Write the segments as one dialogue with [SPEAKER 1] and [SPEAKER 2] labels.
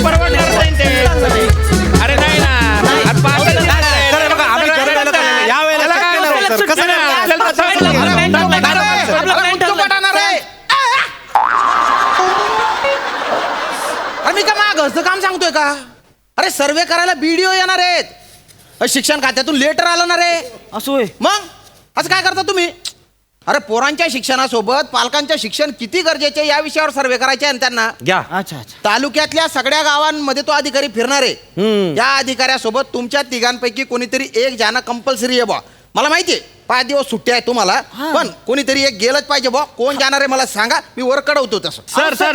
[SPEAKER 1] परवडणार नाही ते. अरे नाही ना, आज पाच
[SPEAKER 2] सर, बघा, आम्ही ठरवलेलं काय? यावेळेला
[SPEAKER 1] त्याला काय
[SPEAKER 2] शक्य नाही होत,
[SPEAKER 1] होतं?
[SPEAKER 2] सर. कसं नाही होत?
[SPEAKER 1] आपल्याला तसं वाटलं.
[SPEAKER 3] अरे मी का घरचं काम सांगतोय का? अरे सर्वे करायला बीडीओ येणार आहेत. शिक्षण खात्यातून लेटर आलं ना रे.
[SPEAKER 4] असं होय.
[SPEAKER 3] मग असं काय करता तुम्ही? अरे पोरांच्या शिक्षणासोबत पालकांच्या शिक्षण किती गरजेचे या विषयावर सर्वे करायचे आहे त्यांना.
[SPEAKER 1] घ्या.
[SPEAKER 4] अच्छा अच्छा.
[SPEAKER 3] तालुक्यातल्या सगळ्या गावांमध्ये तो अधिकारी फिरणार आहे. या अधिकाऱ्यासोबत तुमच्या तिघांपैकी कोणीतरी एक जाणं कंपल्सरी आहे बा. मला माहितीये 5 दिवस सुट्टी आहे तुम्हाला, पण कोणीतरी एक गेलंच पाहिजे बा. कोण जाणार आहे मला सांगा, मी वर कळवतो तसं.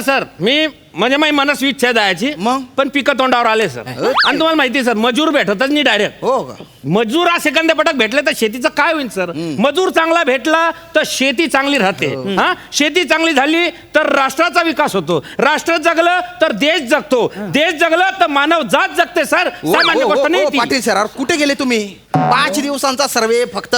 [SPEAKER 1] सर मी म्हणजे माझी मनस्वी इच्छा आहे जायची,
[SPEAKER 3] मग?
[SPEAKER 1] पण पिकं तोंडावर आले सर. आणि तुम्हाला माहिती सर, मजूर भेटतच नाही डायरेक्ट.
[SPEAKER 3] हो का?
[SPEAKER 1] मजूर सेकंद पटक भेटले तर शेतीचं काय होईल सर? मजूर चांगला भेटला तर शेती चांगली राहते. हा, शेती चांगली झाली तर राष्ट्राचा विकास होतो. राष्ट्र जगलं तर देश जगतो. देश जगलं तर मानव जात जगते सर. सामान्य गोष्ट नाही ती.
[SPEAKER 3] पाटील सर, कुठे गेले तुम्ही? 5 दिवसांचा सर्वे फक्त.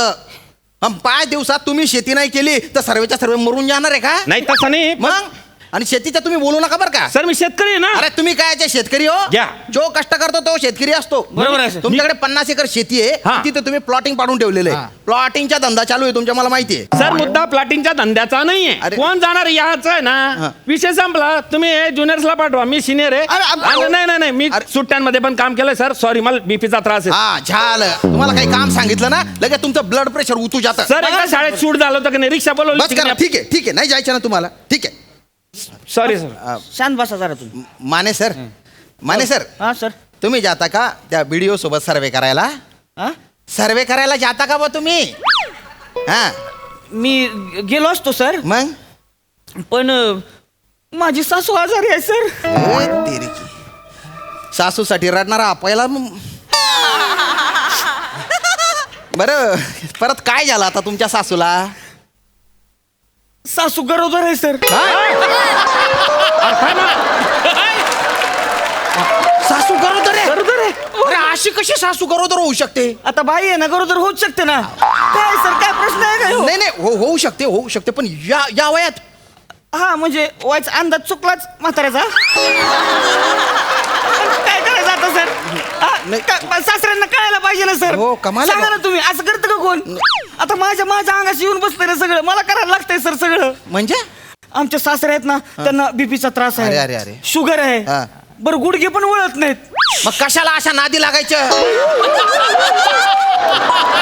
[SPEAKER 3] 5 दिवसात तुम्ही शेती नाही केली तर सर्वेच्या सर्वे मरून जाणार आहे का?
[SPEAKER 1] नाही तसं नाही.
[SPEAKER 3] मग आणि शेतीचं तुम्ही बोलू नका बरं का.
[SPEAKER 1] सर मी शेतकरी आहे ना.
[SPEAKER 3] अरे तुम्ही काय ते शेतकरी हो?
[SPEAKER 1] घ्या.
[SPEAKER 3] जो कष्ट करतो तो शेतकरी असतो.
[SPEAKER 4] बरोबर आहे, सर.
[SPEAKER 3] तुमच्याकडे 50 एकर शेती आहे,
[SPEAKER 1] हा.
[SPEAKER 3] तिथे तुम्ही प्लॉटिंग पाडून ठेवलेलं आहे. प्लॉटिंगचा धंदा चालू आहे तुमच्या, मला माहिती आहे.
[SPEAKER 1] सर मुद्दा प्लॉटिंगच्या धंद्याचा नाहीये.
[SPEAKER 3] अरे.
[SPEAKER 1] कोण जाणार याच आहे
[SPEAKER 3] हा.
[SPEAKER 1] ना. विषय संपला. तुम्ही ज्युनियर्सला पाठवा, मी सिनियर आहे. नाही मी
[SPEAKER 3] अरे.
[SPEAKER 1] सुट्ट्यांमध्ये पण काम केलंय सर. सॉरी, मला बीपीचा त्रास आहे.
[SPEAKER 3] हा झालं. तुम्हाला काही काम सांगितलं ना, लगेच तुमचं ब्लड प्रेशर उतू जातं.
[SPEAKER 1] सर एकदा शाळेत शूट झालं होतं की नाही, रिक्षा
[SPEAKER 3] बस करा.
[SPEAKER 1] बोलवली.
[SPEAKER 3] ठीक आहे नाही जायचं ना तुम्हाला. ठीक आहे.
[SPEAKER 1] Sorry sir.
[SPEAKER 4] शांत बसा जरा तुम्ही.
[SPEAKER 3] माने सर,
[SPEAKER 4] हा सर.
[SPEAKER 3] तुम्ही जाता का त्या बीडीओ सोबत सर्वे करायला?
[SPEAKER 4] हा,
[SPEAKER 3] सर्वे करायला जाता का बा तुम्ही? हा
[SPEAKER 4] मी गेलो असतो सर,
[SPEAKER 3] मग
[SPEAKER 4] पण माझी सासू आजारी आहे सर.
[SPEAKER 3] ए, तेरी की. सासूसाठी रडणारा पहिला बरं, परत काय झालं आता तुमच्या सासूला?
[SPEAKER 4] सासू गरोदर आहे सर.
[SPEAKER 3] सासू गरोदर आहे?
[SPEAKER 4] गरोदर आहे.
[SPEAKER 3] अरे अशी कशी सासू गरोदर होऊ शकते?
[SPEAKER 4] आता बाई आहे ना, गरोदर होऊच शकते ना. काय सर, काय प्रश्न आहे काय?
[SPEAKER 3] नाही होऊ शकते पण या वयात?
[SPEAKER 4] हा म्हणजे वायचा अंदाज चुकलाच म्हाताऱ्याचा. काय करायचं आता सर? सासऱ्यांना कळायला पाहिजे ना सर.
[SPEAKER 3] हो, कमाल आहे
[SPEAKER 4] सांगा ना तुम्ही, असं करतं का कोण? आता माझ्या अंगाशी येऊन बसतंय ना सगळं, मला करायला लागतंय सर सगळं.
[SPEAKER 3] म्हणजे
[SPEAKER 4] आमच्या सासरे आहेत ना, त्यांना बीपीचा त्रास आहे.
[SPEAKER 3] अरे.
[SPEAKER 4] शुगर आहे.
[SPEAKER 3] हा.
[SPEAKER 4] बरं, गुडघे पण वळत नाहीत.
[SPEAKER 3] मग कशाला अशा नादी लागायचं?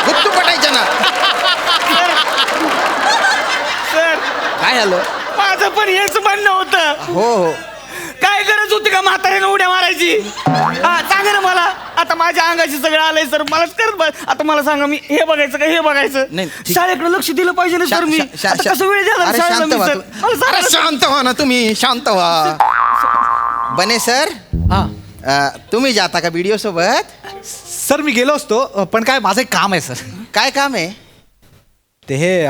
[SPEAKER 3] गुप्तू पटायचं ना.
[SPEAKER 4] सर
[SPEAKER 3] काय झालं?
[SPEAKER 4] माझं पण हेच म्हणणं होतं.
[SPEAKER 3] हो
[SPEAKER 4] काय गरज होती का म्हाताऱ्यानं उड्या मारायची? हा, सांगा ना मला. आता माझ्या अंगाशी सगळं आलंय सर, मलाच करत. आता मला सांगा, मी हे बघायचं का हे बघायचं?
[SPEAKER 3] नाही, ठीक.
[SPEAKER 4] शाळेकडे लक्ष दिलं पाहिजे ना सर. मी आता कसं वेळ झाला
[SPEAKER 3] अरे
[SPEAKER 4] शाळेला
[SPEAKER 3] शांत
[SPEAKER 4] मी
[SPEAKER 3] व्हा
[SPEAKER 4] सर.
[SPEAKER 3] तू.
[SPEAKER 4] मला सांगा
[SPEAKER 3] अरे
[SPEAKER 4] ना.
[SPEAKER 3] शांत व्हा ना तुम्ही, शांत व्हा. बने सर, तुम्ही जाता का बीडीओ सोबत?
[SPEAKER 2] सर मी गेलो असतो, पण काय माझं एक काम आहे सर.
[SPEAKER 3] काय काम आहे?
[SPEAKER 2] ते हे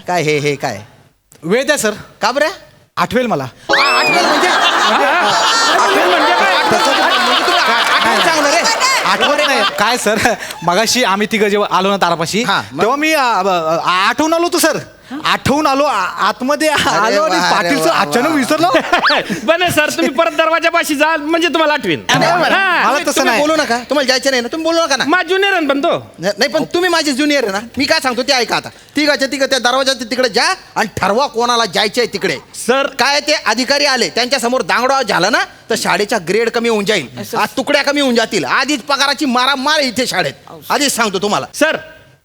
[SPEAKER 3] काय हे काय?
[SPEAKER 2] वेळ द्या सर,
[SPEAKER 3] का बरं?
[SPEAKER 2] आठवेल मला.
[SPEAKER 3] आठवेल म्हणजे? चांगलं रे.
[SPEAKER 2] आठवत नाही काय सर, मगाशी आम्ही तिघं जेव्हा आलो ना तारापाशी,
[SPEAKER 3] हा, मग?
[SPEAKER 2] तेव्हा मी आठवून आलो होतो सर. आठवून आलो, आतमध्ये आलो आणि
[SPEAKER 3] वा,
[SPEAKER 2] पाटील
[SPEAKER 3] अरे
[SPEAKER 2] सर
[SPEAKER 3] वा,
[SPEAKER 2] अचानक
[SPEAKER 3] वा.
[SPEAKER 2] विसरलो.
[SPEAKER 1] बने सर, तुम्ही परत दरवाजापाशी जाल म्हणजे तुम्हाला आठवीन.
[SPEAKER 2] मला तसं
[SPEAKER 3] तुम्ही
[SPEAKER 2] नाही.
[SPEAKER 3] बोलू नका. तुम्हाला जायचं नाही ना, तुम्ही बोलू नका ना.
[SPEAKER 1] माझ ज्युनियर पण तो.
[SPEAKER 3] नाही पण तुम्ही माझे ज्युनियर आहे ना. मी काय सांगतो ते ऐका आता. तिघ त्या दरवाजाच्या तिकडे जा आणि ठरवा कोणाला जायचंय तिकडे.
[SPEAKER 1] सर
[SPEAKER 3] काय ते अधिकारी आले त्यांच्या समोर दांगडा झाला ना, तर शाळेचा ग्रेड कमी होऊन जाईल. आज तुकड्या कमी होऊन जातील. आधीच पगाराची मारामार इथे शाळेत. आधीच सांगतो तुम्हाला.
[SPEAKER 1] सर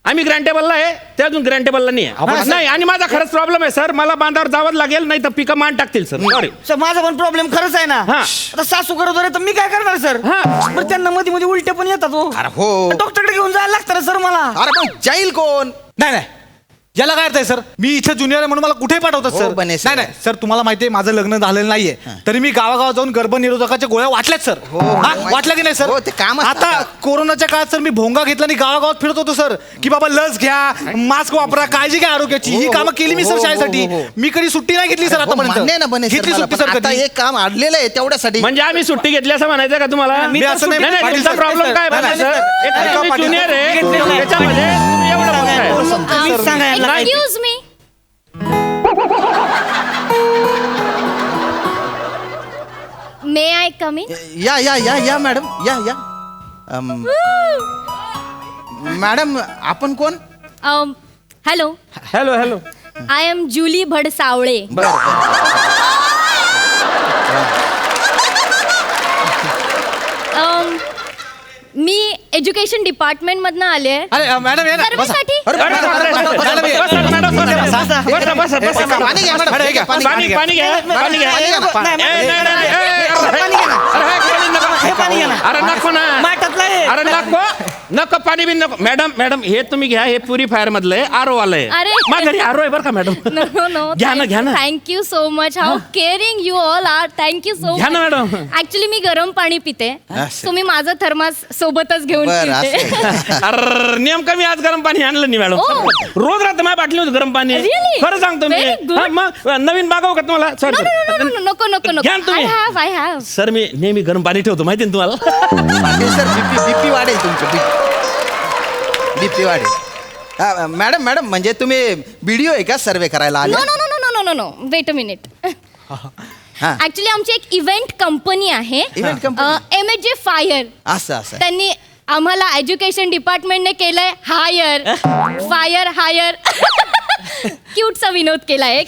[SPEAKER 1] आम्ही ग्रँटेबलला आहे, ते अजून ग्रँटेबलला नाही आहे. नाही, आणि माझा खरंच प्रॉब्लेम आहे सर. मला बांधावर जावं लागेल, नाही तर पिकं मान टाकतील सर. सॉरी
[SPEAKER 4] सर, माझा पण प्रॉब्लेम खरंच आहे ना.
[SPEAKER 1] हा.
[SPEAKER 4] आता सासू गरोदर आहे तर मी काय करणार सर?
[SPEAKER 1] हा.
[SPEAKER 4] बरं, त्यांना मध्ये मध्ये उलट्या पण येतात हो.
[SPEAKER 3] अरे हो.
[SPEAKER 4] डॉक्टरकडे घेऊन जायला लागतं ना सर मला.
[SPEAKER 3] अरे पण जाईल कोण?
[SPEAKER 2] नाही याला काय अर्थ आहे सर? मी इथे ज्युनियर आहे म्हणून मला कुठे पाठवतात
[SPEAKER 3] हो,
[SPEAKER 2] सर?
[SPEAKER 3] बने सर.
[SPEAKER 2] नाही सर, तुम्हाला माहिती आहे माझं लग्न झालेलं नाहीये, तरी मी गावागावात जाऊन गर्भनिरोधकाच्या गोळ्या वाटल्यात सर. वाटल्या की नाही सर?
[SPEAKER 3] हो, ते कामच
[SPEAKER 2] आता
[SPEAKER 3] आता.
[SPEAKER 2] कोरोनाच्या काळात सर मी भोंगा घेतला आणि गावागावात फिरत होतो सर, की बाबा लस घ्या, मास्क वापरा, काळजी घ्या आरोग्याची. ही कामं केली मी सर शाळेसाठी. मी कधी सुट्टी नाही घेतली सर
[SPEAKER 3] हो, मान्य आहे ना
[SPEAKER 2] आतापर्यंत.
[SPEAKER 3] बने सर
[SPEAKER 2] घेतली
[SPEAKER 3] मला,
[SPEAKER 2] सुट्टी
[SPEAKER 3] पण
[SPEAKER 2] सर
[SPEAKER 3] आता
[SPEAKER 2] कधी?
[SPEAKER 3] एक काम अडलेलं आहे तेवढ्यासाठी.
[SPEAKER 1] म्हणजे आम्ही सुट्टी घेतली असं म्हणायचं का तुम्हाला?
[SPEAKER 2] मी असं नाही-
[SPEAKER 1] नाही,
[SPEAKER 2] पाटील
[SPEAKER 1] तुमचा
[SPEAKER 2] सर,
[SPEAKER 1] प्रॉब्लेम काय
[SPEAKER 2] नाही,
[SPEAKER 1] बने
[SPEAKER 2] नाही,
[SPEAKER 1] सर? एक
[SPEAKER 2] ऐका
[SPEAKER 1] तुम्ही
[SPEAKER 2] पाटील
[SPEAKER 1] ज्युनियर
[SPEAKER 2] सर.
[SPEAKER 1] आहे,
[SPEAKER 4] घेतलेलं नाही.
[SPEAKER 1] त्याच्यामध्ये तुम्ही एवढं बोलताय.
[SPEAKER 4] तुम्ही सांगा यांना काय.
[SPEAKER 5] Excuse me. May I I come in?
[SPEAKER 3] या मॅडम या मॅडम आपण कोण?
[SPEAKER 5] Hello,
[SPEAKER 1] hello hello.
[SPEAKER 5] I am Julie Bhadsavale. मी एज्युकेशन डिपार्टमेंट मधनं आले आहे.
[SPEAKER 2] अरे मॅडम या ना, बसा.
[SPEAKER 5] सर्वेसाठी.
[SPEAKER 3] पाणी घ्या मॅडम,
[SPEAKER 1] पाणी घ्या, पाणी घ्या, पाणी घ्या.
[SPEAKER 3] पाणी घ्या ना.
[SPEAKER 1] अरे नको ना,
[SPEAKER 4] माठातलं आहे.
[SPEAKER 1] अरे नको नको, पाणी बिन नको. मॅडम मॅडम हे तुम्ही घ्या, हे प्युरिफायर मधलं आहे, आरो वाला आहे.
[SPEAKER 5] अरे.
[SPEAKER 1] माझ्या घरी आरो आहे बरं का मॅडम.
[SPEAKER 5] नो नो
[SPEAKER 1] घ्या ना, घ्या ना.
[SPEAKER 5] Thank you so much. How caring you all are. Thank you so
[SPEAKER 1] घ्या ना
[SPEAKER 5] मच.
[SPEAKER 1] मॅडम.
[SPEAKER 5] ऍक्च्युली मी गरम पाणी पिते,
[SPEAKER 3] असं.
[SPEAKER 5] तुम्ही माझं थर्मास सोबतच घेऊन
[SPEAKER 3] बरं,
[SPEAKER 5] पिते.
[SPEAKER 1] अरे नेमकं मी आज गरम पाणी आणलं नाही मॅडम.
[SPEAKER 5] Oh.
[SPEAKER 1] रोज राहतं माझ्या बाटली गरम पाणी.
[SPEAKER 5] Really?
[SPEAKER 1] खरं सांगतो मी.
[SPEAKER 5] Very good.
[SPEAKER 1] हा, मग नवीन मागवू का तुम्हाला?
[SPEAKER 5] नो नो नो नो नको नको नको.
[SPEAKER 1] घ्या ना तुम्ही.
[SPEAKER 5] I have.
[SPEAKER 1] सर मी नेहमी गरम पाणी ठेवतो माहिती ना तुम्हाला.
[SPEAKER 3] पाटील सर बीपी वाढेल तुमचं, बीपी वाढेल. मॅडम म्हणजे तुम्ही व्हिडिओ आहे का सर्वे करायला आले?
[SPEAKER 5] No no no no no no no wait a minute.
[SPEAKER 3] हा.
[SPEAKER 5] ऍक्च्युली आमची एक इव्हेंट कंपनी आहे,
[SPEAKER 3] Event company?
[SPEAKER 5] MHJ fire.
[SPEAKER 3] असं
[SPEAKER 5] त्यांनी आम्हाला एज्युकेशन डिपार्टमेंटने केलंय हायर. Fire hire. क्यूटचा विनोद केलाय.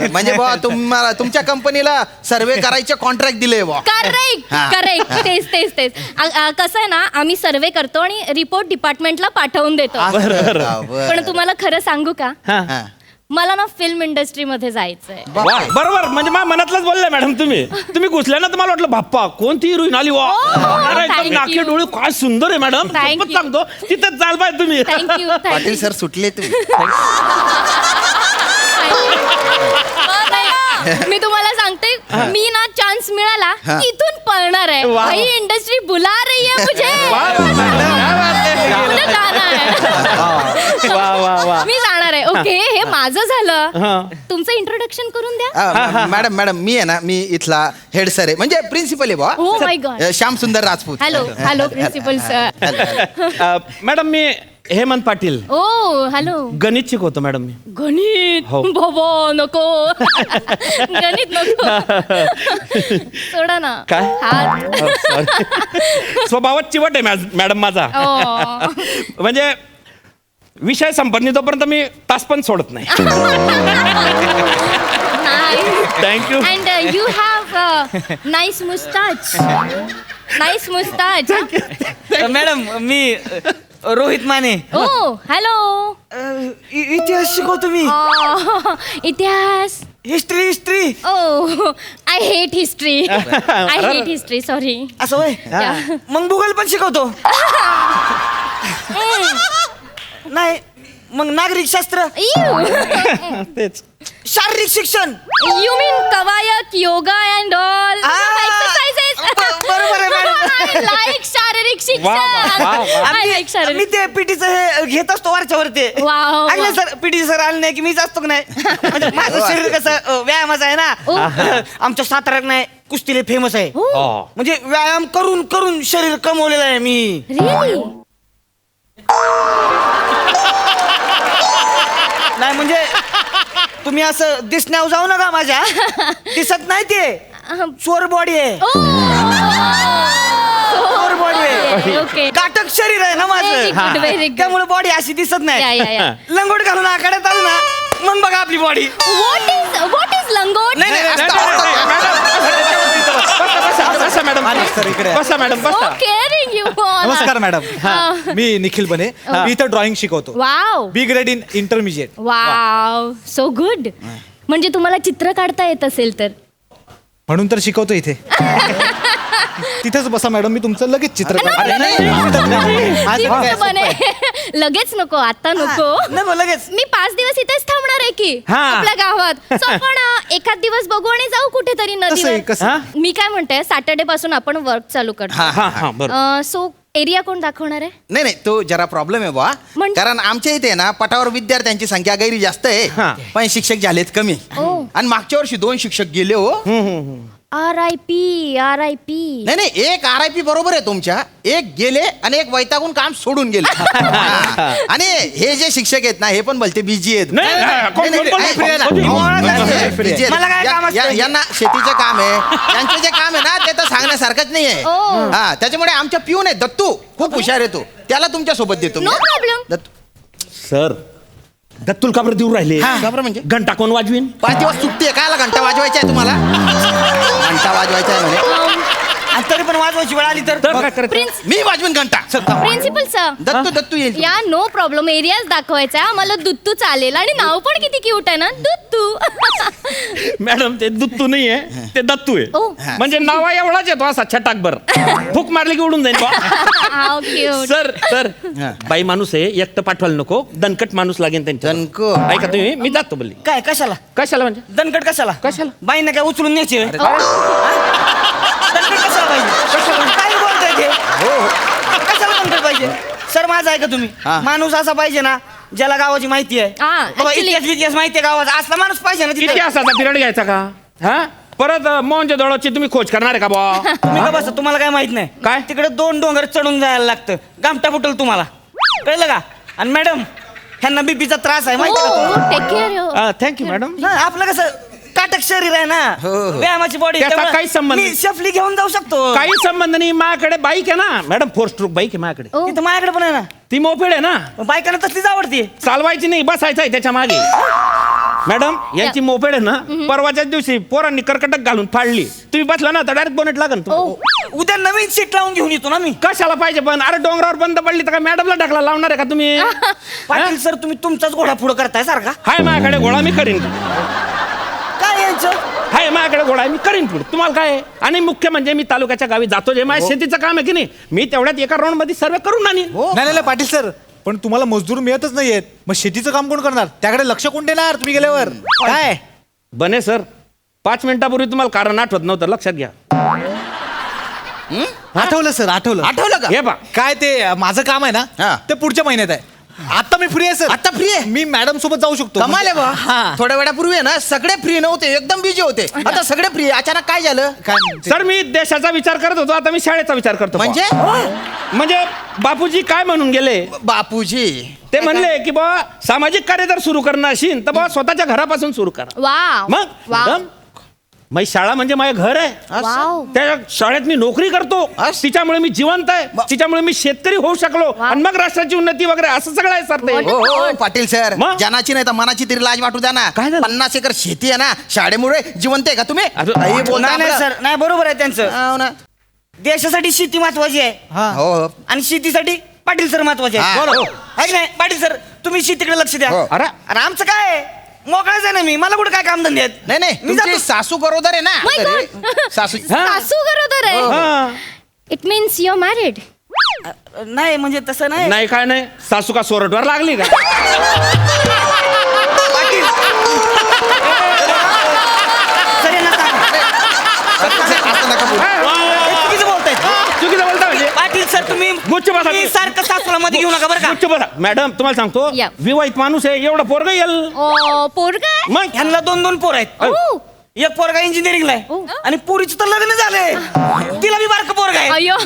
[SPEAKER 3] म्हणजे बुवा तुम्हाला तुमच्या कंपनीला सर्वे करायचे कॉन्ट्रॅक्ट दिले बुवा.
[SPEAKER 5] करेक्ट
[SPEAKER 3] हा.
[SPEAKER 5] करेक्ट. तेच कसं आहे ना, आम्ही सर्वे करतो आणि रिपोर्ट डिपार्टमेंटला पाठवून देतो.
[SPEAKER 3] बरं.
[SPEAKER 5] पण तुम्हाला खरं सांगू का,
[SPEAKER 3] हा.
[SPEAKER 5] मला ना फिल्म इंडस्ट्रीमध्ये जायचंय.
[SPEAKER 1] वा, बरोबर म्हणजे माझ्या मनातलंच बोलले मॅडम तुम्ही घुसल्या ना, तर मला वाटलं बाप्पा कोणती हिरोईन आली वा. अरे, एकदम
[SPEAKER 5] thank you.
[SPEAKER 1] नाके डोळे काय सुंदर आहे मॅडम.
[SPEAKER 5] Thank
[SPEAKER 1] खूपच
[SPEAKER 5] you.
[SPEAKER 1] सांगतो तिथंच चाल पाहिजे तुम्ही.
[SPEAKER 5] थँक्यू
[SPEAKER 3] पाटील सर सुटले तुम्ही.
[SPEAKER 5] मी तुम्हाला सांगते, मी ना चान्स मिळाला की इथून पळणार आहे.
[SPEAKER 1] वा.
[SPEAKER 5] भाई इंडस्ट्री बुला रही है मुझे.
[SPEAKER 1] वा, क्या बात आहे.
[SPEAKER 5] मुझे जाना है.
[SPEAKER 1] वा वा वा.
[SPEAKER 5] मी जाणार आहे. ओके, हे माझं झालं.
[SPEAKER 1] हा.
[SPEAKER 5] तुमचं इंट्रोडक्शन करून द्या.
[SPEAKER 3] मॅडम मी आहे ना, मी इथला हेड सर आहे, म्हणजे प्रिन्सिपल आहे बुवा.
[SPEAKER 5] Oh my God.
[SPEAKER 3] Shyam Sundar Rajput.
[SPEAKER 5] Hello principal sir.
[SPEAKER 1] Madam मी हेमंत पाटील
[SPEAKER 5] ओ हॅलो.
[SPEAKER 1] गणित शिकवतो मॅडम मी.
[SPEAKER 5] गणित
[SPEAKER 1] हो.
[SPEAKER 5] बाबा नको. गणित नको. सोडा ना.
[SPEAKER 1] काय?
[SPEAKER 5] हात.
[SPEAKER 1] स्वभावात चिवट आहे मॅडम माझा.
[SPEAKER 5] ओ.
[SPEAKER 1] म्हणजे विषय संपत नाही तोपर्यंत मी तास पण सोडत नाही. Thank you.
[SPEAKER 5] And you have nice mustache. Nice mustache.
[SPEAKER 4] Madam मी रोहित माने.
[SPEAKER 5] Oh hello.
[SPEAKER 4] इतिहास शिकवतो मी.
[SPEAKER 5] इतिहास.
[SPEAKER 4] History.
[SPEAKER 5] Oh I hate history. Sorry.
[SPEAKER 4] असं होय.
[SPEAKER 5] Yeah.
[SPEAKER 4] मग भूगोल पण शिकवतो. नाही मग नागरिक शास्त्र,
[SPEAKER 1] तेच.
[SPEAKER 4] शारीरिक शिक्षण.
[SPEAKER 5] You mean कवायत, योगा and all exercises.
[SPEAKER 4] बरोबर आहे मॅडम.
[SPEAKER 5] I like शारीरिक शिक्षण.
[SPEAKER 1] वा, वा.
[SPEAKER 5] I like
[SPEAKER 4] मी
[SPEAKER 5] शारीरिक.
[SPEAKER 4] ते पीटीचं हे घेत असतो वरच्यावर ते.
[SPEAKER 5] वाव.
[SPEAKER 4] आले सर, पीटी सर आले नाही की मीच असतो की नाही. म्हणजे माझं शरीर कसं व्यायामाचं आहे ना. आमच्या साताऱ्यात नाही कुस्तीले फेमस आहे.
[SPEAKER 5] Oh,
[SPEAKER 4] म्हणजे व्यायाम करून करून शरीर कमवलेलं आहे मी.
[SPEAKER 5] really?
[SPEAKER 4] नाही म्हणजे तुम्ही असं दिसण्यावर जाऊ नका माझ्या. दिसत नाही ते चोर बॉडी आहे. चोर बॉडी आहे.
[SPEAKER 5] Okay.
[SPEAKER 4] काटक शरीर आहे ना
[SPEAKER 5] Very good, very
[SPEAKER 4] माझं.
[SPEAKER 5] good.
[SPEAKER 4] त्यामुळे बॉडी अशी दिसत
[SPEAKER 5] Yeah,
[SPEAKER 4] नाही.
[SPEAKER 5] yeah, yeah.
[SPEAKER 4] लंगोट घालून आखाड्यात आलो ना, मग बघा आपली बॉडी.
[SPEAKER 5] What is लंगोट?
[SPEAKER 3] नाही,
[SPEAKER 1] नाही,
[SPEAKER 3] असतं,
[SPEAKER 1] नाही,
[SPEAKER 3] असतं.
[SPEAKER 1] नाही, मॅडम. बसा मॅडम.
[SPEAKER 2] सर इकडे.
[SPEAKER 1] बसा मॅडम
[SPEAKER 5] So
[SPEAKER 1] बसा.
[SPEAKER 5] caring you all.
[SPEAKER 2] नमस्कार मॅडम. मी निखिल बने. मी इथं ड्रॉइंग शिकवतो.
[SPEAKER 5] Wow.
[SPEAKER 2] B grade in intermediate.
[SPEAKER 5] Wow so good. म्हणजे तुम्हाला चित्र काढता येत असेल तर.
[SPEAKER 2] म्हणून तर शिकवतो इथे. तिथेच बसा मॅडम, मी तुमचं लगेच चित्र काढतो. आज बघा.
[SPEAKER 5] चित्र बने. लगेच नको, आता नको.
[SPEAKER 4] नको लगेच.
[SPEAKER 5] मी 5 दिवस इथेच थांबणार आहे की
[SPEAKER 1] हा.
[SPEAKER 5] आपल्या गावात. So आपण एखाद दिवस बघू आणि जाऊ कुठेतरी
[SPEAKER 2] कसं आहे,
[SPEAKER 5] नदीवर.
[SPEAKER 2] कसं?
[SPEAKER 1] हा?
[SPEAKER 5] मी काय म्हणते, सॅटर्डे पासून आपण वर्क चालू करतो.
[SPEAKER 1] हा हा बरोबर.
[SPEAKER 5] सो एरिया कोण दाखवणार आहे?
[SPEAKER 3] नाही तो जरा प्रॉब्लेम आहे बुवा.
[SPEAKER 5] म्हणजे?
[SPEAKER 3] कारण आमच्या इथे ना पटावर विद्यार्थ्यांची संख्या गैरी जास्त
[SPEAKER 1] हा.
[SPEAKER 3] आहे, पण शिक्षक झालेत कमी.
[SPEAKER 5] ओ.
[SPEAKER 3] आणि मागच्या वर्षी 2 शिक्षक गेले हो.
[SPEAKER 5] RIP.
[SPEAKER 3] नाही नाही, एक RIP बरोबर आहे तुमच्या, एक गेले आणि एक वैतागून काम सोडून गेले. हा. आणि हे जे शिक्षक आहेत ना, हे पण भलते बिजी आहेत.
[SPEAKER 1] नाही, कोण-
[SPEAKER 3] नाही,
[SPEAKER 1] कोण-
[SPEAKER 3] नाही,
[SPEAKER 1] कोण-
[SPEAKER 3] नाही,
[SPEAKER 1] कोण-
[SPEAKER 3] नाही, नाही, busy आहेत.
[SPEAKER 4] मला काय काम असतं?
[SPEAKER 3] यांना शेतीचं काम आहे, यांचं जे काम आहे ना ते तर सांगण्यासारखंच नाही आहे.
[SPEAKER 5] Oh.
[SPEAKER 3] हा, त्याच्यामुळे आमच्या पिऊन आहे दत्तू, खूप हुशार आहे तो, त्याला तुमच्या सोबत देतो मी.
[SPEAKER 5] No problem.
[SPEAKER 3] दत्तू
[SPEAKER 1] सर दत्तुल का बरं देऊ राहिले
[SPEAKER 3] का बरं म्हणजे?
[SPEAKER 1] घंटा कोण वाजवीन
[SPEAKER 3] 5 दिवस सुट्टी आहे, कायला घंटा वाजवायचा आहे तुम्हाला? घंटा वाजवायचा आहे म्हणे.
[SPEAKER 4] आणि तरी पण वाजवायची वेळ आली तर
[SPEAKER 1] तर काय करायचं
[SPEAKER 5] प्रिन्स
[SPEAKER 3] मी वाजवीन घंटा.
[SPEAKER 5] Principal sir.
[SPEAKER 3] दत्तू येईल.
[SPEAKER 5] या नो प्रॉब्लेम एरियाज दाखवायचा आम्हाला दुत्तू चालेल आणि नाव पण किती क्यूट आहे ना दुत्तू.
[SPEAKER 1] मॅडम ते दुत्तू नाहीये ते दत्तू
[SPEAKER 5] ओ.
[SPEAKER 1] आहे म्हणजे नावा एवढाच येतो असा छटाकभर फुक मारली की उडून जाईल बा.
[SPEAKER 5] How cute.
[SPEAKER 1] सर सर
[SPEAKER 3] हा.
[SPEAKER 1] बाई माणूस आहे एकटं पाठवायला नको दणकट माणूस लागेल त्यांच्या
[SPEAKER 3] दणकट.
[SPEAKER 1] ऐका तुम्ही मी जातो बोलली
[SPEAKER 4] काय कशाला
[SPEAKER 1] कशाला म्हणजे
[SPEAKER 4] दणकट कशाला
[SPEAKER 1] कशाला?
[SPEAKER 4] बाईने काय उचलून न्यायची होय? दणकट कशाला पाहिजे काय बोलताय ते कशाला दणकट पाहिजे सर माझं ऐका तुम्ही
[SPEAKER 3] हा.
[SPEAKER 4] माणूस असा पाहिजे ना ज्याला गावाची माहिती आहे
[SPEAKER 5] हा,
[SPEAKER 4] बाबा,
[SPEAKER 5] actually-
[SPEAKER 4] इतिहास माहिती आहे गावाचा असला माणूस पाहिजे ना तिथे
[SPEAKER 1] इतिहासाचा पिरियड घ्यायचा का हा परत मोहनच्या दळोची तुम्ही खोज करणार आहे का बा
[SPEAKER 4] तुम्ही का बसा तुम्हाला काय माहित नाही
[SPEAKER 1] काय?
[SPEAKER 4] तिकडे 2 डोंगर चढून जायला लागतं गामटा फुटल तुम्हाला कळलं का आणि मॅडम ह्यांना बीपीचा त्रास आहे माहिती आहे का
[SPEAKER 5] टेक केअर.
[SPEAKER 1] थँक्यू मॅडम
[SPEAKER 4] ना, आपलं कसं काटक शरीर आहे ना
[SPEAKER 3] हो, हो.
[SPEAKER 4] व्यायामाची बॉडी
[SPEAKER 1] त्याचा काहीच संबंध
[SPEAKER 4] मी
[SPEAKER 1] नाही.
[SPEAKER 4] शफली घेऊन जाऊ शकतो
[SPEAKER 1] काही संबंध नाही माझ्याकडे बाईक आहे ना मॅडम 4 स्ट्रोक बाईक आहे माझ्याकडे
[SPEAKER 5] ओ.
[SPEAKER 4] तिथं माझ्याकडे पण आहे ना
[SPEAKER 1] ती मोपेड आहे ना
[SPEAKER 4] बायकांना तसलीच आवडते
[SPEAKER 1] चालवायची नाही बसायचं आहे त्याच्या मागे मॅडम यांची मोपेड आहे ना परवाच्याच दिवशी पोरांनी कर्कटक घालून फाडली तुम्ही बसला ना तर डायरेक्ट बोनेट लागन
[SPEAKER 5] ओ.
[SPEAKER 4] उद्या नवीन सीट लावून घेऊन येतो ना मी
[SPEAKER 1] कशाला पाहिजे पण अरे डोंगरावर बंद पडली तर काय मॅडमला ढकला लावणार आहे का तुम्ही
[SPEAKER 4] पाटील सर तुम्ही तुमचाच घोडा पुढे करताय सारखा
[SPEAKER 1] हाय माझ्याकडे घोडा मी करीन
[SPEAKER 4] काय यांचं
[SPEAKER 1] हाय माझ्याकडे घोडा आहे, मी करीन पुढे तुम्हाला काय आहे? आणि मुख्य म्हणजे मी तालुक्याच्या गावी जातो जे माझ्या शेतीचं काम आहे की नाही मी तेवढ्यात एका राऊंड मध्ये सर्वे करून आणीन
[SPEAKER 2] नाही नाही पाटील सर पण तुम्हाला मजदूर मिळतच नाहीयेत मग शेतीचं काम कोण करणार त्याकडे लक्ष कोण देणार तुम्ही गेल्यावर काय
[SPEAKER 1] बने सर 5 मिनिटापूर्वी तुम्हाला कारण आठवत नव्हतं लक्षात घ्या
[SPEAKER 2] आठवलं सर आठवलं
[SPEAKER 3] आठवलं का?
[SPEAKER 1] हे बा
[SPEAKER 2] काय ते माझं काम आहे
[SPEAKER 3] हा.
[SPEAKER 2] ना ते पुढच्या महिन्यात आहे आता मी फ्री आहे सर
[SPEAKER 3] आता free आहे?
[SPEAKER 2] मी मॅडम सोबत जाऊ शकतो
[SPEAKER 3] कमाल आहे बा.
[SPEAKER 2] हा
[SPEAKER 3] थोड्या वेळापूर्वी आहे ना सगळे फ्री नव्हते एकदम बिजी होते आता सगळे फ्री अचानक काय झालं?
[SPEAKER 2] काय
[SPEAKER 1] सर मी देशाचा विचार करत होतो आता मी शाळेचा विचार करतो
[SPEAKER 3] म्हणजे
[SPEAKER 1] म्हणजे बापूजी काय म्हणून गेले
[SPEAKER 3] बापूजी
[SPEAKER 1] ते म्हणले की बा सामाजिक कार्य जर सुरू करणं असेल तर बा स्वतःच्या घरापासून सुरू करा
[SPEAKER 5] वाव.
[SPEAKER 1] मग
[SPEAKER 5] वाव.
[SPEAKER 1] मॅडम, माझी शाळा म्हणजे माझं घर आहे
[SPEAKER 5] वाव.
[SPEAKER 1] त्या शाळेत मी नोकरी करतो
[SPEAKER 3] असं?
[SPEAKER 1] तिच्यामुळे मी जिवंत आहे तिच्यामुळे मी शेतकरी होऊ शकलो
[SPEAKER 5] वा.
[SPEAKER 1] आणि मग राष्ट्राची उन्नती वगैरे असं सगळं आहे सर ते
[SPEAKER 5] What?
[SPEAKER 3] हो हो पाटील सर
[SPEAKER 1] मग?
[SPEAKER 3] जनाची नाही तर मनाची तरी लाज वाटू द्या ना
[SPEAKER 1] काय झालं?
[SPEAKER 3] 50 एकर शेती आहे ना शाळेमुळे जिवंत आहे का तुम्ही
[SPEAKER 1] अरे,
[SPEAKER 3] काही बोलता
[SPEAKER 4] नाही नाही
[SPEAKER 3] आपलं?
[SPEAKER 4] सर नाही बरोबर आहे त्यांचं
[SPEAKER 3] हो ना.
[SPEAKER 4] देशासाठी शेती महत्वाची आहे
[SPEAKER 2] हा
[SPEAKER 3] हो हो
[SPEAKER 4] आणि शेतीसाठी पाटील सर महत्वाचे
[SPEAKER 3] हा.
[SPEAKER 4] आहे बरोबर आहे की नाही पाटील सर तुम्ही शेतीकडे लक्ष द्या
[SPEAKER 3] हो.
[SPEAKER 1] अरे.
[SPEAKER 4] अरे आमचं काय आहे? मोकळाच आहे ना मी मला कुठे काय काम धंदे आहेत
[SPEAKER 3] नाही नाही
[SPEAKER 4] मी
[SPEAKER 3] तुमची
[SPEAKER 4] जातो.
[SPEAKER 3] सासू गरोदर आहे ना
[SPEAKER 5] My
[SPEAKER 3] तरी.
[SPEAKER 5] God.
[SPEAKER 3] सासू
[SPEAKER 1] हा.
[SPEAKER 5] सासू गरोदर आहे
[SPEAKER 1] हा.
[SPEAKER 5] It means you married.
[SPEAKER 4] नाही म्हणजे तसं नाही
[SPEAKER 1] नाही काय नाही सासू का सोरटवर लागली का
[SPEAKER 4] पाटील सर यांना सांगा.
[SPEAKER 3] असं नका बोलू.
[SPEAKER 4] हे चुकीचं बोलताय
[SPEAKER 1] चुकीचं बोलता म्हणजे
[SPEAKER 4] पाटील सर तुम्ही
[SPEAKER 1] गुच्छ बसा.
[SPEAKER 4] तुम्ही सारखं सासूला मध्ये घेऊ नका बरं का
[SPEAKER 1] गुच्छ बसा. मॅडम तुम्हाला सांगतो
[SPEAKER 5] या.
[SPEAKER 1] विवाहित माणूस आहे एवढं पोरग येईल
[SPEAKER 5] ओ पोरगा आहे?
[SPEAKER 1] मग
[SPEAKER 4] ह्यांना 2 पोर आहेत
[SPEAKER 5] ओ.
[SPEAKER 4] एक पोरगा इंजिनिअरिंगला
[SPEAKER 5] ओ.
[SPEAKER 4] आहे आणि पोरीचं तर लग्न झालंय तिला बी बारकं पोरगा आहे
[SPEAKER 5] अयो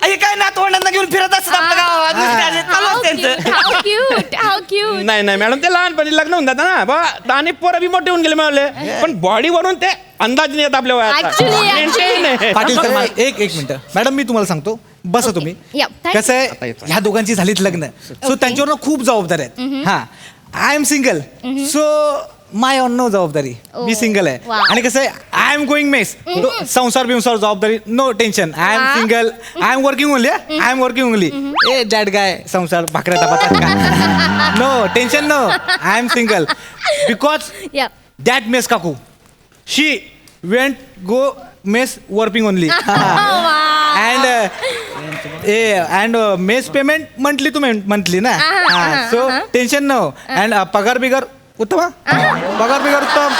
[SPEAKER 4] हे काय नातवंडांना घेऊन फिरत असतात आपल्या गावात नुसते असे चालू असतं त्यांचं.
[SPEAKER 5] How cute how cute.
[SPEAKER 1] नाही नाही मॅडम ते लहानपणी लग्न होऊन जातं ना बा आणि पोरं बी मोठे होऊन गेले मिळाले पण बॉडीवरून ते अंदाज नाही येत आपल्या वयाचा.
[SPEAKER 5] Actually.
[SPEAKER 1] Maintain आहे.
[SPEAKER 2] पाटील सर एक मिनिट मॅडम मी तुम्हाला सांगतो बसा तुम्ही
[SPEAKER 5] Yeah, thank
[SPEAKER 2] कसं
[SPEAKER 1] आता
[SPEAKER 2] आहे
[SPEAKER 1] येतो.
[SPEAKER 2] ह्या दोघांची झालीत लग्न सो त्यांच्यावर ना खूप जबाबदारी आहेत हा I am single so my own no जबाबदारी मी
[SPEAKER 5] Oh,
[SPEAKER 2] सिंगल आहे
[SPEAKER 5] wow.
[SPEAKER 2] आणि कसं आहे आय एम गोईंग मेस संसार बिंसार जबाबदारी no tension I am
[SPEAKER 5] Wow.
[SPEAKER 2] Single I am working only I am working only a dad guy संसार भाकऱ्या तपातात का no tension no I am single because
[SPEAKER 5] या
[SPEAKER 2] दॅट मेस काकू she went go mess working only and mess payment monthly to monthly ना so tension no and पगार बिगार उत्तम पगार बिगार उत्तम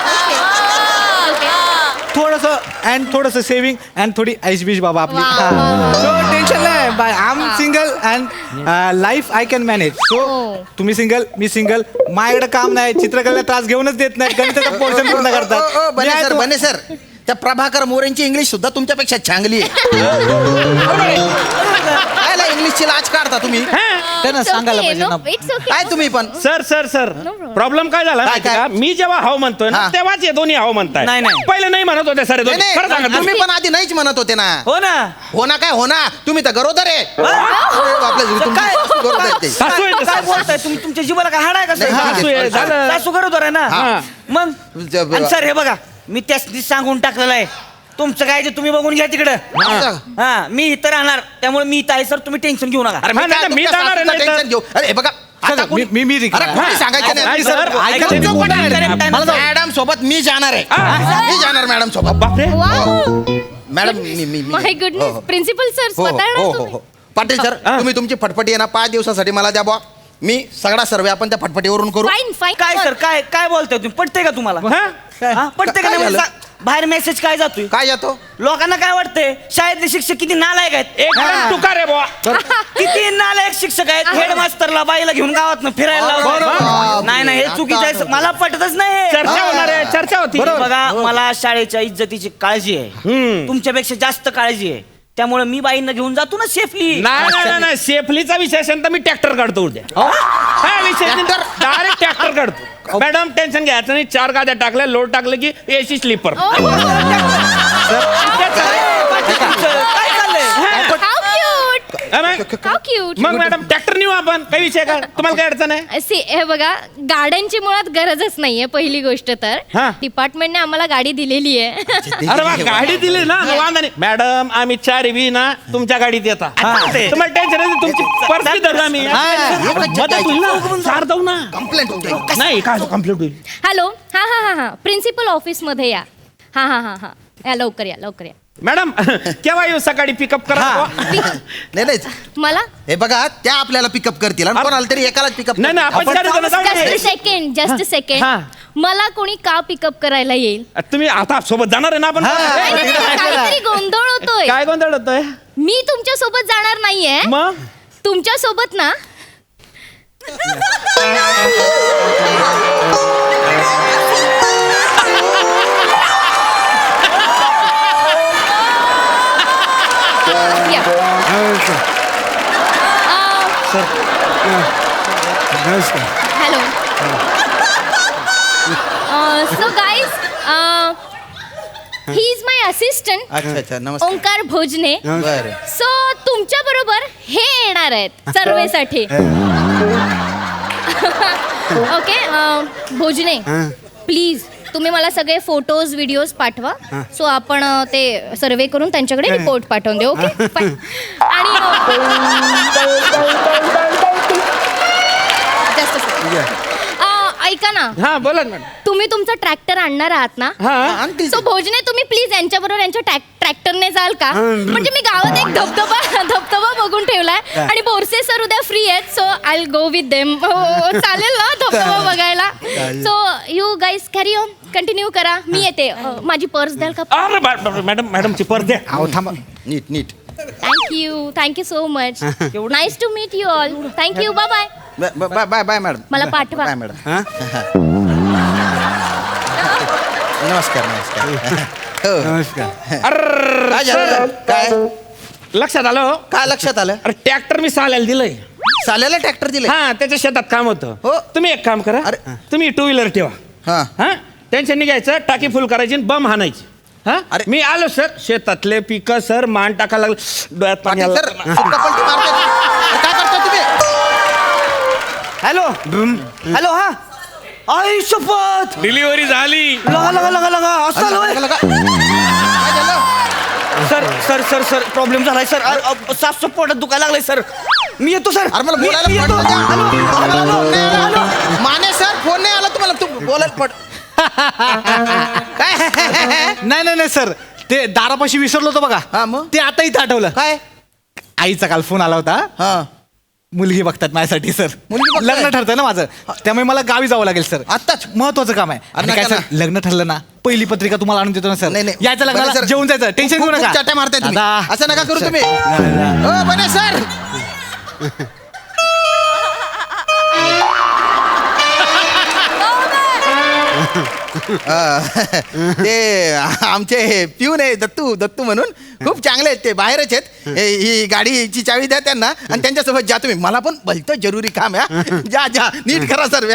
[SPEAKER 2] थोडंसं अँड थोडंसं सेविंग अँड थोडी ऐश बिश बाबा आपली
[SPEAKER 5] Wow.
[SPEAKER 2] सो टेन्शन नाही by I am single and life I can manage so तुम्ही सिंगल मी सिंगल माझ्याकडे काम नाही चित्रकलेला त्रास घेऊनच देत नाही गणिताचा पोर्शन पूर्ण
[SPEAKER 3] ओ, ओ,
[SPEAKER 2] करतात
[SPEAKER 3] बने सर बने सर त्या प्रभाकर मोरेंची इंग्लिश सुद्धा तुमच्यापेक्षा चांगली आहे. काय इंग्लिशची लाज काढता तुम्ही?
[SPEAKER 2] त्यांना सांगायला पाहिजे ना.
[SPEAKER 3] काय तुम्ही पण
[SPEAKER 1] sir sir sir
[SPEAKER 5] No problem.
[SPEAKER 1] Problem काय झाला माहिती
[SPEAKER 3] काय?
[SPEAKER 1] का? मी जेव्हा हाव म्हणतोय ना
[SPEAKER 3] हा.
[SPEAKER 1] तेव्हाच हे दोन्ही हाव म्हणताय.
[SPEAKER 4] नाही, नाही.
[SPEAKER 1] पहिले नाही म्हणत होते सर हे दोन्ही.
[SPEAKER 3] नाही,
[SPEAKER 1] खरं सांगा
[SPEAKER 3] नाही, तुम्ही पण आधी नाहीच म्हणत होते ना.
[SPEAKER 4] हो ना
[SPEAKER 3] हो ना काय हो ना, तुम्ही तर गरोदर आहे. आपल्या तुमची
[SPEAKER 4] काय?
[SPEAKER 3] सासू गरोदर आहे ते.
[SPEAKER 1] सासू आहे
[SPEAKER 4] काय
[SPEAKER 1] ते,
[SPEAKER 4] काय
[SPEAKER 1] सासू.
[SPEAKER 4] बोलताय तुम्ही? तुमच्या जीवाला काय हाड आहे का
[SPEAKER 3] नाही,
[SPEAKER 1] सासू आहे,
[SPEAKER 4] सर?
[SPEAKER 1] झालं.
[SPEAKER 4] सासू गरोदर आहे ना
[SPEAKER 1] हा.
[SPEAKER 4] मग
[SPEAKER 3] ज-
[SPEAKER 4] आणि सर हे बघा मी त्यासनी सांगून टाकलेलं आहे तुमचं काय ते तुम्ही बघून घ्या तिकडं.
[SPEAKER 3] असं.
[SPEAKER 4] हा मी इथं राहणार त्यामुळे मी इथं आहे सर तुम्ही टेन्शन घेऊ नका.
[SPEAKER 3] अरे मी
[SPEAKER 1] हा, नाही,
[SPEAKER 3] काय
[SPEAKER 1] नाही, मी
[SPEAKER 3] तुमच्या
[SPEAKER 1] जाणार आहे,
[SPEAKER 3] सासूचं
[SPEAKER 1] नाही तर-
[SPEAKER 3] टेन्शन घेऊ. अरे हे बघा आता कोणी-
[SPEAKER 2] मी
[SPEAKER 3] अरे कोणी सांगायचं
[SPEAKER 1] नाही,
[SPEAKER 3] नाही.
[SPEAKER 1] सर,
[SPEAKER 2] ऐका
[SPEAKER 4] ऐका,
[SPEAKER 2] तुम्ही
[SPEAKER 4] जो
[SPEAKER 2] मोठा
[SPEAKER 4] कोणी
[SPEAKER 2] आहे.
[SPEAKER 4] correct आहे ना,
[SPEAKER 2] मला जाऊ-
[SPEAKER 3] मॅडम सोबत मी जाणार आहे. मी जाणार मॅडम सोबत.
[SPEAKER 1] बापरे
[SPEAKER 3] मॅडम मी
[SPEAKER 5] माय
[SPEAKER 3] हो,
[SPEAKER 5] गुडनेस
[SPEAKER 3] हो.
[SPEAKER 5] प्रिन्सिपल सर
[SPEAKER 3] हो,
[SPEAKER 5] स्वतः
[SPEAKER 3] हो, हो, हो. पाटील सर तुम्ही तुमची फटफटी आहे ना 5 दिवसासाठी मला द्या बा. मी सगळा सर्वे आपण त्या फटफटीवरून करू.
[SPEAKER 5] फाईन फाईन
[SPEAKER 4] काय सर काय काय बोलताय तुम्ही पटतंय का तुम्हाला
[SPEAKER 1] हा?
[SPEAKER 4] हा, पटतंय का
[SPEAKER 3] काय
[SPEAKER 4] नाही मला
[SPEAKER 3] झालं?
[SPEAKER 4] सांग. बाहेर मेसेज काय जातोय
[SPEAKER 3] काय येतो?
[SPEAKER 4] लोकांना काय वाटतंय शाळेतले शिक्षक किती नालायक आहेत
[SPEAKER 1] एकदम तुकार आहे बुवा.
[SPEAKER 4] किती नालायक शिक्षक आहेत हेडमास्टरला बाईला घेऊन गावात फिरायला लावतात. नाही नाही हे चुकीचं आहे मला पटतच नाही
[SPEAKER 1] चर्चा होणार आहे चर्चा होती
[SPEAKER 4] बघा मला शाळेच्या इज्जतीची काळजी आहे तुमच्यापेक्षा जास्त काळजी आहे त्यामुळे मी बाईंना घेऊन जातो ना सेफली
[SPEAKER 1] नाही सेफलीचा विषय असेल तर मी ट्रॅक्टर काढतो उद्या हा विषय डायरेक्ट ट्रॅक्टर काढतो मॅडम टेन्शन घ्यायचं नाही 4 गाद्या टाकल्या लोड टाकलं की एसी स्लीपर
[SPEAKER 4] काय चाललंय
[SPEAKER 5] हाऊ क्यूट
[SPEAKER 1] मग मॅडम ट्रॅक्टर नेऊ आपण काही विषय का तुम्हाला काय अडचण आहे
[SPEAKER 5] हे बघा गाड्यांची मुळात गरजच नाहीये पहिली गोष्ट तर
[SPEAKER 1] हा.
[SPEAKER 5] डिपार्टमेंटने आम्हाला गाडी दिलेली आहे
[SPEAKER 1] अरे वा गाडी दिली ना मग वांधा नाही मॅडम आम्ही 4 बी ना तुमच्या गाडीत येता तुम्हाला टेन्शन नाही तुमची पर्स धरू आम्ही मदत होईल ना 4 जाऊ ना
[SPEAKER 3] कंप्लेंट होते.
[SPEAKER 1] नाही काय कंप्लीट होईल
[SPEAKER 5] हॅलो हा हा हा हा प्रिन्सिपल ऑफिस मध्ये या हा हा हा हा या लवकर या
[SPEAKER 1] मॅडम केव्हा येऊ सकाळी पिकअप करा
[SPEAKER 3] नाही नाही
[SPEAKER 5] मला
[SPEAKER 3] हे बघा त्या आपल्याला पिकअप करतील आणि कोणाला तरी एकालाच पिकअप
[SPEAKER 1] नाही नाही आपण चार जण जाऊ ना.
[SPEAKER 5] जस्ट सेकंड
[SPEAKER 1] हा.
[SPEAKER 5] मला कोणी का पिकअप करायला येईल
[SPEAKER 1] तुम्ही आता सोबत जाणार आहे ना आपण
[SPEAKER 5] नाही, नाही, नाही, काहीतरी गोंधळ होतोय
[SPEAKER 1] काय गोंधळ होतोय
[SPEAKER 5] मी तुमच्या सोबत जाणार नाहीये
[SPEAKER 1] मग
[SPEAKER 5] तुमच्या सोबत ना या. Hello so guys he is my assistant
[SPEAKER 3] अच्छा अच्छा नमस्कार
[SPEAKER 5] ओंकार भोजने
[SPEAKER 3] बरं
[SPEAKER 5] सो तुमच्या बरोबर हे येणार आहेत सर्वेसाठी ओके भोजने प्लीज तुम्ही मला सगळे फोटोज व्हिडिओज पाठवा सो आपण ते सर्वे करून त्यांच्याकडे रिपोर्ट पाठवून देऊ ओके आणि ऐका ना
[SPEAKER 1] हा बोला ना मॅडम
[SPEAKER 5] तुम्ही तुमचा ट्रॅक्टर आणणार आहात ना
[SPEAKER 1] हा
[SPEAKER 3] आणतील
[SPEAKER 5] सो भोजने तुम्ही प्लीज यांच्याबरोबर यांच्या ट्रॅक्टरने जाल का म्हणजे मी गावात एक धबधबा बघून ठेवलाय आणि बोरसे सर उद्या फ्री आहेत so I go with them चालेल ना धबधबा बघायला so you guys carry on continue करा मी येते माझी पर्स द्याल का
[SPEAKER 1] अरे मॅडमची पर्स द्या
[SPEAKER 2] अहो थांबा
[SPEAKER 3] नीट
[SPEAKER 5] thank you so much nice to meet you all thank you bye bye
[SPEAKER 3] bye bye madam
[SPEAKER 5] मला पाठवा.
[SPEAKER 3] बाय मॅडम नमस्कार हो. काय झालं काय
[SPEAKER 1] लक्षात आलं हो?
[SPEAKER 3] काय लक्षात आलं
[SPEAKER 1] अरे ट्रॅक्टर मी साल्याला दिलंय
[SPEAKER 3] साल्याला ट्रॅक्टर दिले
[SPEAKER 1] हा त्याच्या शेतात काम होतं
[SPEAKER 3] हो.
[SPEAKER 1] तुम्ही एक काम करा
[SPEAKER 3] अरे.
[SPEAKER 1] तुम्ही 2 व्हीलर ठेवा
[SPEAKER 3] हा
[SPEAKER 1] हा टेन्शन नाही घ्यायचं टाकी फुल करायची आणि बम हाणायची हा
[SPEAKER 3] अरे.
[SPEAKER 1] मी आलो सर शेतातले पिकं सर मान टाकायला लागलं डोळ्यात पाणी
[SPEAKER 3] पाटील
[SPEAKER 1] आलं.
[SPEAKER 3] सर सुट्टापलटी मारताय. काय करता तुम्ही
[SPEAKER 4] हॅलो हॅलो हा आई शपथ
[SPEAKER 1] डिलिव्हरी झाली
[SPEAKER 4] लगा असं
[SPEAKER 3] लगा, लगा. काय झालं
[SPEAKER 4] sir sir sir sir problem झालाय सर साफ पोटात दुखायला लागलाय सर मी येतो सर
[SPEAKER 3] अरे मला
[SPEAKER 4] मी
[SPEAKER 3] बोलायला
[SPEAKER 4] येतो.
[SPEAKER 3] पडलं का?
[SPEAKER 4] हॅलो,
[SPEAKER 3] मला
[SPEAKER 4] हॅलो,
[SPEAKER 3] फोन नाही आला.
[SPEAKER 4] हॅलो.
[SPEAKER 3] माने सर फोन नाही आला तुम्हाला तू बोलायला पड काय
[SPEAKER 2] नाही सर ते दारापाशी विसरलो होतो बघा
[SPEAKER 3] हा, मग?
[SPEAKER 2] ते आता इथं आठवलं
[SPEAKER 3] काय
[SPEAKER 2] आईचा काल फोन आला होता
[SPEAKER 3] हा
[SPEAKER 2] मुलगी बघतात माझ्यासाठी सर
[SPEAKER 3] मुलगी बघताय?
[SPEAKER 2] लग्न ठरतंय ना माझं त्यामुळे मला गावी जावं लागेल सर
[SPEAKER 3] आत्ताच
[SPEAKER 2] महत्वाचं काम आहे
[SPEAKER 3] अरे
[SPEAKER 2] आणि काय
[SPEAKER 3] नका
[SPEAKER 2] सर लग्न ठरलं ना पहिली पत्रिका तुम्हाला आणून देतो ना सर
[SPEAKER 3] नाही नाही
[SPEAKER 2] यायचं
[SPEAKER 3] बने
[SPEAKER 2] लग्नाला
[SPEAKER 3] सर.
[SPEAKER 2] जेवून जायचं टेन्शन घेऊ
[SPEAKER 3] खूप- खूप
[SPEAKER 2] नका
[SPEAKER 3] चाट्या मारताय तुम्ही
[SPEAKER 2] दादा.
[SPEAKER 3] असं नका करू
[SPEAKER 2] सर.
[SPEAKER 3] तुम्ही हो बने सर ते आमचे पिऊन आहे दत्तू म्हणून खूप चांगले आहेत ते, बाहेरच आहेत. ही गाडीची चावी द्या त्यांना आणि त्यांच्यासोबत जा तुम्ही. मला पण भलतं जरुरी काम आहे. जा नीट करा सर्व.